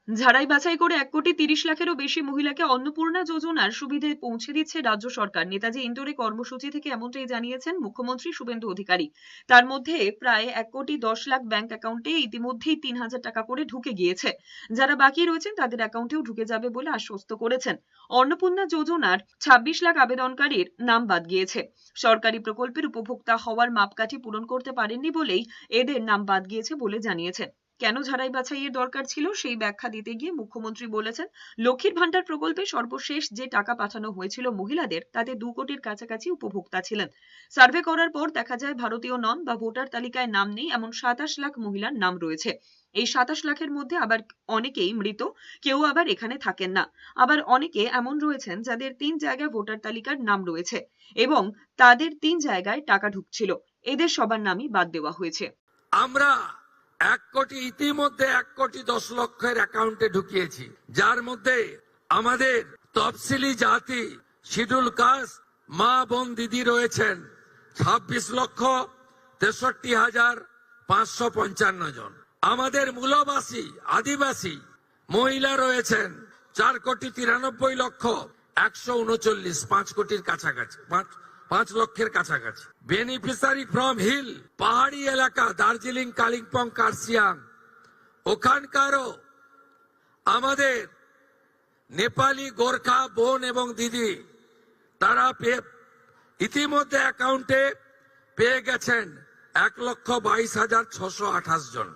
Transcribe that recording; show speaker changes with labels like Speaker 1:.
Speaker 1: ঝাড়াই বাছাই করে 1,30,00,000-এরও বেশি মহিলাকে অন্নপূর্ণা যোজনার সুবিধে পৌঁছে দিচ্ছে রাজ্য সরকার। নেতাজি ইন্ডোরে কর্মসূচি থেকে এমনটাই জানিয়েছেন মুখ্যমন্ত্রী শুভেন্দু অধিকারী। তার মধ্যে প্রায় 1,10,00,000 ব্যাংক অ্যাকাউন্টে ইতিমধ্যেই 3,000 টাকা করে ঢুকে গিয়েছে। যারা বাকি রয়েছেন তাদের অ্যাকাউন্টেও ঢুকে যাবে বলে আশ্বস্ত করেছেন। অন্নপূর্ণা যোজনার 26 লাখ আবেদনকারীর নাম বাদ গিয়েছে। সরকারি প্রকল্পের উপভোক্তা হওয়ার মাপকাঠি পূরণ করতে পারেননি বলেই এদের নাম বাদ গিয়েছে বলে জানিয়েছেন। কেন ঝাড়াই বাছাইয়ের দরকার ছিল সেই ব্যাখ্যা দিতে গিয়ে মুখ্যমন্ত্রী বলেছেন, লক্ষ্মীর ভান্ডার প্রকল্পে সর্বশেষ যে টাকা পাঠানো হয়েছিল মহিলাদের তাতে 2 কোটির কাছাকাছি উপভোক্তা ছিলেন। সার্ভে করার পর দেখা যায় ভারতীয় নন বা ভোটার তালিকায় নাম নেই এমন 27 লাখ মহিলার নাম রয়েছে। এই 27 লাখের মধ্যে আবার অনেকেই মৃত, কেউ আবার এখানে থাকেন না। আবার অনেকে এমন রয়েছেন যাদের 3 জায়গায় ভোটার তালিকার নাম রয়েছে এবং তাদের 3 জায়গায় টাকা ঢুকছিল। এদের সবার নামই বাদ দেওয়া হয়েছে।
Speaker 2: আমরা 1 কোটি ইতিমধ্যে 1,10,00,000 অ্যাকাউন্টে ঢুকিয়েছি, যার মধ্যে আমাদের তফসিলি জাতি শিডিউল কাস্ট মা বোন দিদি রয়েছেন 26,63,555 জন। আমাদের মূলবাসী আদিবাসী মহিলা রয়েছেন 4,93,139,5 5 কোটির কাছাকাছি, 5 লক্ষের কাছাকাছি। বেনিফিশিয়ারি ফ্রম হিল পাহাড়ি এলাকা দার্জিলিং কালিম্পং কার্শিয়াং ওখানকারও আমাদের নেপালি গোর্খা বোন এবং দিদি তারা ইতিমধ্যে অ্যাকাউন্টে পেয়ে গেছেন 1,22,628 জন।